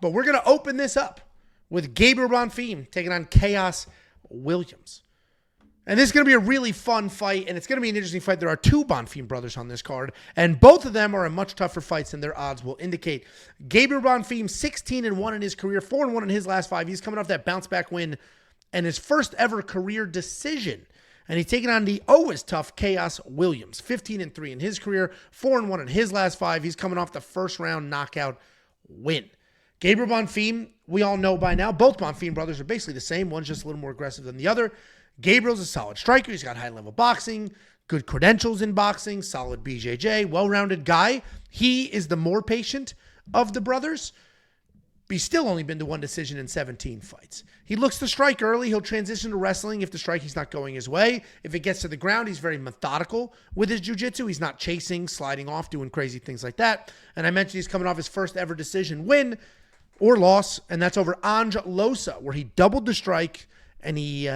But we're going to open this up with Gabriel Bonfim taking on Khaos Williams. And this is going to be a really fun fight, and it's going to be an interesting fight. There are two Bonfim brothers on this card, and both of them are in much tougher fights than their odds will indicate. Gabriel Bonfim, 16-1 in his career, 4-1 in his last 5. He's coming off that bounce-back win and his first ever career decision. And he's taking on the always tough Khaos Williams, 15-3 in his career, 4-1 in his last 5. He's coming off the first-round knockout win. Gabriel Bonfim, we all know by now, both Bonfim brothers are basically the same. One's just a little more aggressive than the other. Gabriel's a solid striker. He's got high-level boxing, good credentials in boxing, solid BJJ, well-rounded guy. He is the more patient of the brothers. But he's still only been to one decision in 17 fights. He looks to strike early. He'll transition to wrestling if the striking's not going his way. If it gets to the ground, he's very methodical with his jiu-jitsu. He's not chasing, sliding off, doing crazy things like that. And I mentioned he's coming off his first ever decision win or loss, and that's over Ange Losa, where he doubled the strike and he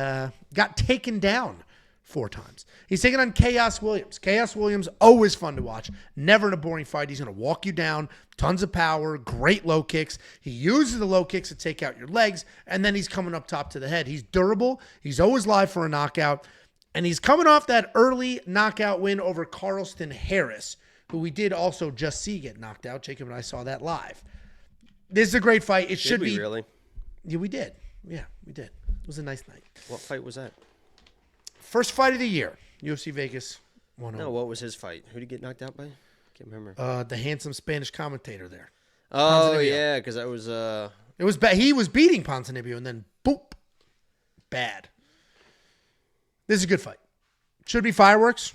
got taken down 4 times. He's taking on Khaos Williams. Khaos Williams, always fun to watch. Never in a boring fight. He's going to walk you down. Tons of power. Great low kicks. He uses the low kicks to take out your legs, and then he's coming up top to the head. He's durable. He's always live for a knockout, and he's coming off that early knockout win over Carlston Harris, who we did also just see get knocked out. Jacob and I saw that live. This is a great fight. It should be. Did we really? Yeah, we did. Yeah, we did. It was a nice night. What fight was that? First fight of the year, UFC Vegas 101. No, what was his fight? Who did he get knocked out by? Can't remember. The handsome Spanish commentator there. Oh, yeah, because that was... It was bad. He was beating Ponzinibbio, and then, boop, bad. This is a good fight. Should be fireworks.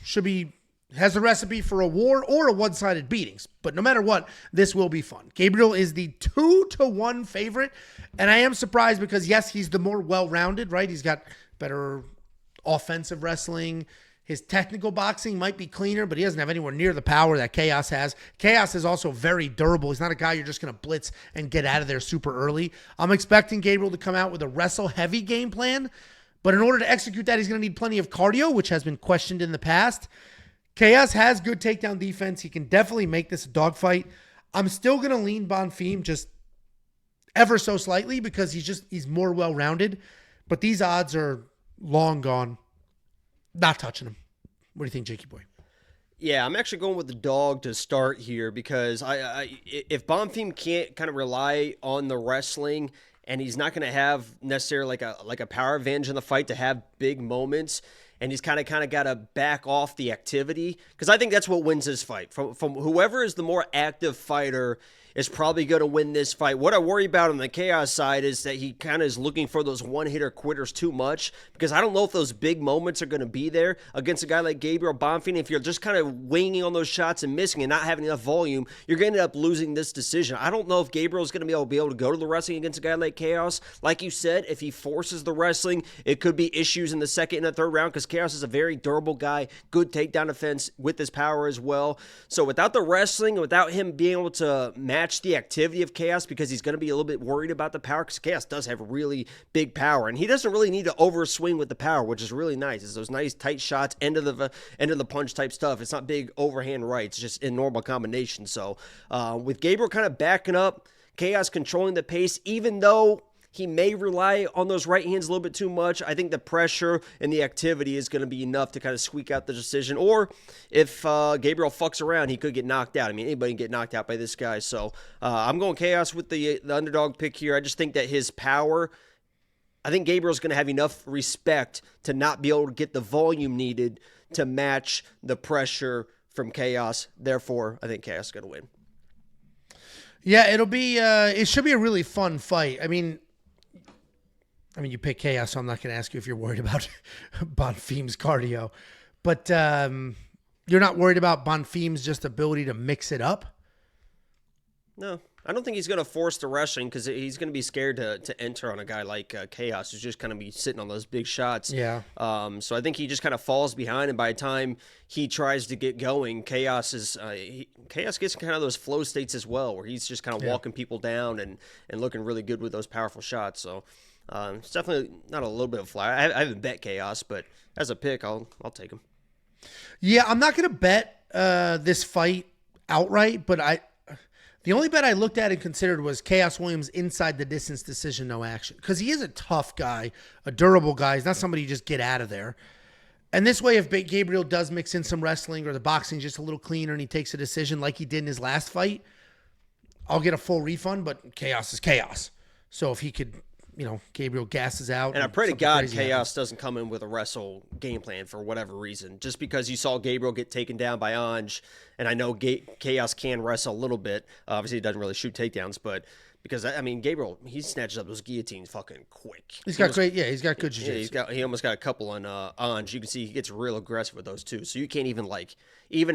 Has the recipe for a war or a one-sided beatings. But no matter what, this will be fun. Gabriel is the 2-1 favorite, and I am surprised because, yes, he's the more well-rounded, right? He's got better offensive wrestling. His technical boxing might be cleaner, but he doesn't have anywhere near the power that Khaos has. Khaos is also very durable. He's not a guy you're just going to blitz and get out of there super early. I'm expecting Gabriel to come out with a wrestle-heavy game plan, but in order to execute that, he's going to need plenty of cardio, which has been questioned in the past. Khaos has good takedown defense. He can definitely make this a dogfight. I'm still going to lean Bonfim just ever so slightly because he's more well-rounded, but these odds are long gone. Not touching him. What do you think, Jakey boy? Yeah, I'm actually going with the dog to start here because if Bonfim can't kind of rely on the wrestling and he's not going to have necessarily like a power advantage in the fight to have big moments, and he's kind of got to back off the activity, because I think that's what wins this fight. From whoever is the more active fighter is probably going to win this fight. What I worry about on the Khaos side is that he kind of is looking for those one-hitter quitters too much, because I don't know if those big moments are going to be there against a guy like Gabriel Bonfim. If you're just kind of winging on those shots and missing and not having enough volume, you're going to end up losing this decision. I don't know if Gabriel's going to be able to go to the wrestling against a guy like Khaos. Like you said, if he forces the wrestling, it could be issues in the second and the third round, because Khaos is a very durable guy, good takedown defense with his power as well. So without the wrestling and without him being able to match the activity of Khaos, because he's going to be a little bit worried about the power, because Khaos does have really big power, and he doesn't really need to overswing with the power, which is really nice. It's those nice tight shots, end of the punch type stuff. It's not big overhand rights, just in normal combination. So with Gabriel kind of backing up, Khaos controlling the pace, even though he may rely on those right hands a little bit too much, I think the pressure and the activity is going to be enough to kind of squeak out the decision. Or if Gabriel fucks around, he could get knocked out. I mean, anybody can get knocked out by this guy. So I'm going Khaos with the underdog pick here. I just think that his power, I think Gabriel's going to have enough respect to not be able to get the volume needed to match the pressure from Khaos. Therefore, I think Khaos is going to win. Yeah, it should be a really fun fight. I mean, you pick Khaos, so I'm not going to ask you if you're worried about Bonfim's cardio. But you're not worried about Bonfim's just ability to mix it up? No. I don't think he's going to force the wrestling, because he's going to be scared to enter on a guy like Khaos, who's just kind of be sitting on those big shots. Yeah. So I think he just kind of falls behind, and by the time he tries to get going, Khaos gets kind of those flow states as well, where he's just kind of walking people down and looking really good with those powerful shots. So it's definitely not a little bit of fly. I haven't bet Khaos, but as a pick, I'll take him. Yeah, I'm not going to bet this fight outright, but The only bet I looked at and considered was Khaos Williams inside the distance decision, no action. Because he is a tough guy, a durable guy. He's not somebody you just get out of there. And this way, if Gabriel does mix in some wrestling or the boxing just a little cleaner and he takes a decision like he did in his last fight, I'll get a full refund, but Khaos is Khaos. So if he could, Gabriel gasses out. And I pray to God Khaos doesn't come in with a wrestle game plan for whatever reason. Just because you saw Gabriel get taken down by Ange, and I know Khaos can wrestle a little bit. Obviously, he doesn't really shoot takedowns, but because, Gabriel, he snatches up those guillotines fucking quick. He's got good jiu-jitsu. Yeah, he almost got a couple on Ange. You can see he gets real aggressive with those too. So you can't even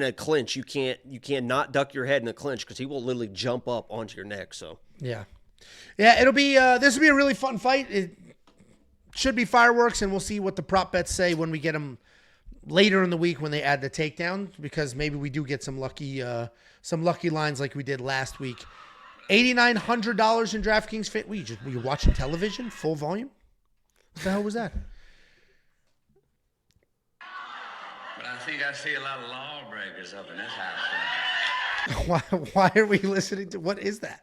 a clinch, you can't not duck your head in a clinch because he will literally jump up onto your neck. So yeah, it'll be this will be a really fun fight. It should be fireworks, and we'll see what the prop bets say when we get them later in the week when they add the takedown, because maybe we do get some lucky lines like we did last week. $8,900 in DraftKings Fit. Were you watching television full volume? What the hell was that? But I think I see a lot of lawbreakers up in this house. Why are we listening to? What is that?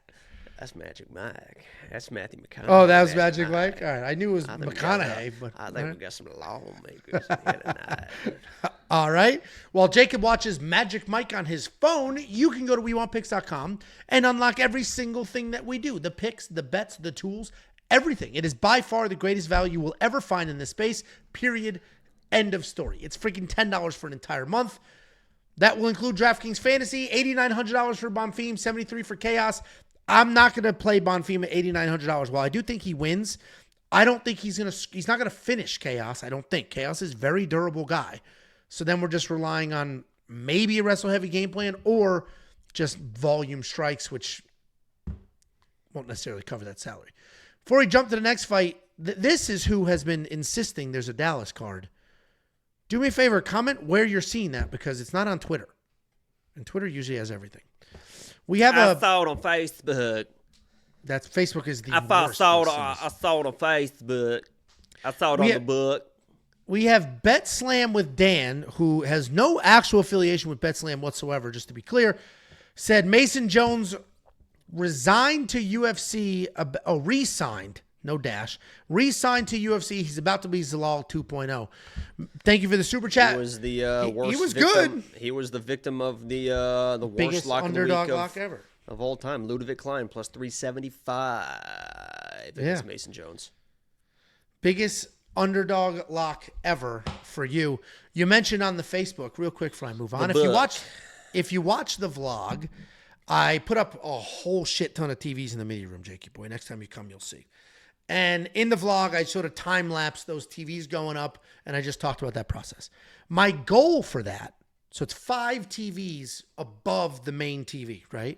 That's Magic Mike. That's Matthew McConaughey. Oh, that was Magic Mike? All right. I knew it was McConaughey. But I think we got some lawmakers here tonight. All right. While Jacob watches Magic Mike on his phone, you can go to WeWantPicks.com and unlock every single thing that we do. The picks, the bets, the tools, everything. It is by far the greatest value you will ever find in this space. Period. End of story. It's freaking $10 for an entire month. That will include DraftKings Fantasy, $8,900 for Bonfim, $73 for Khaos. I'm not going to play Bonfim at $8,900. While I do think he wins, I don't think he's not going to finish Khaos. I don't think. Khaos is a very durable guy. So then we're just relying on maybe a wrestle-heavy game plan or just volume strikes, which won't necessarily cover that salary. Before we jump to the next fight, this is who has been insisting there's a Dallas card. Do me a favor, comment where you're seeing that, because it's not on Twitter. And Twitter usually has everything. I saw it on Facebook. Facebook is the worst. I saw it on Facebook. I saw it on the book. We have Bet Slam with Dan, who has no actual affiliation with Bet Slam whatsoever, just to be clear, said Mason Jones resigned to UFC, re-signed, no dash, re-signed to UFC. He's about to be Zalal 2.0. Thank you for the super chat. He was the worst. He was victim. good. He was the victim of the worst biggest lock underdog of lock ever of all time. Ludovic Klein plus 375 against Mason Jones. Biggest underdog lock ever for you. You mentioned on the Facebook, real quick before I move on. If you watch the vlog, I put up a whole shit ton of TVs in the media room, Jakey boy. Next time you come, you'll see. And in the vlog, I sort of time-lapsed those TVs going up, and I just talked about that process. My goal for that, so it's 5 TVs above the main TV, right?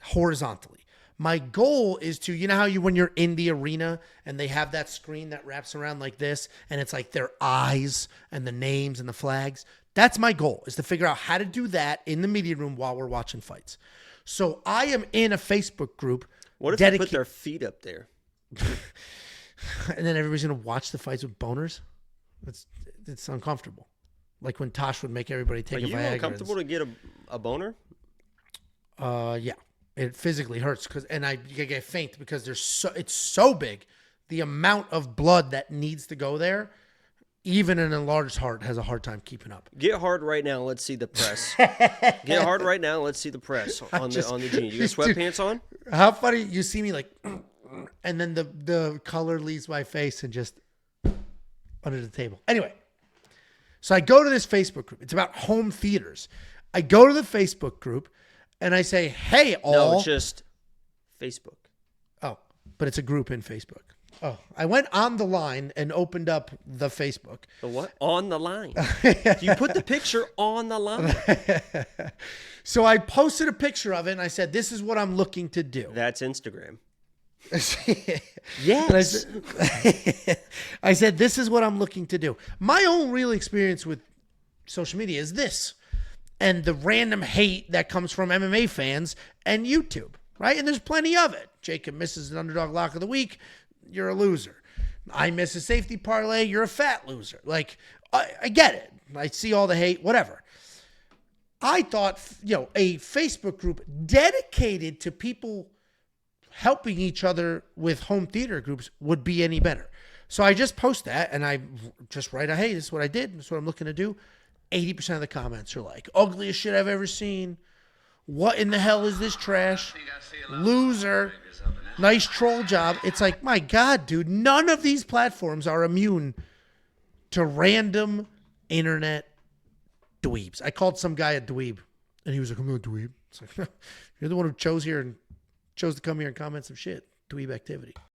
Horizontally. My goal is to, you know how when you're in the arena and they have that screen that wraps around like this, and it's like their eyes and the names and the flags? That's my goal, is to figure out how to do that in the media room while we're watching fights. So I am in a Facebook group. What if they put their feet up there? And then everybody's going to watch the fights with boners? It's uncomfortable. Like when Tosh would make everybody take a Viagra. Are you uncomfortable to get a boner? Yeah. It physically hurts, and I get faint because it's so big. The amount of blood that needs to go there, even an enlarged heart has a hard time keeping up. Get hard right now. Let's see the press. Get hard right now. Let's see the press on the jeans. You got sweatpants on? How funny. You see me like, and then the color leaves my face and just under the table. Anyway, so I go to this Facebook group. It's about home theaters. I go to the Facebook group and I say, hey, all. No, it's just Facebook. Oh, but it's a group in Facebook. Oh, I went on the line and opened up the Facebook. The what? On the line. You put the picture on the line. So I posted a picture of it and I said, this is what I'm looking to do. That's Instagram. Yes. I said, this is what I'm looking to do. My own real experience with social media is this, and the random hate that comes from MMA fans and YouTube, right? And there's plenty of it. Jacob misses an underdog lock of the week. You're a loser. I miss a safety parlay. You're a fat loser. Like, I get it. I see all the hate, whatever. I thought, a Facebook group dedicated to people helping each other with home theater groups would be any better. So I just post that and I just write, hey, this is what I did. This is what I'm looking to do. 80% of the comments are like, ugliest shit I've ever seen. What in the hell is this trash? Loser. Nice troll job. It's like, my God, dude, none of these platforms are immune to random internet dweebs. I called some guy a dweeb, and he was like, I'm not a dweeb. It's like, you're the one who chose to come here and comment some shit. Dweeb activity.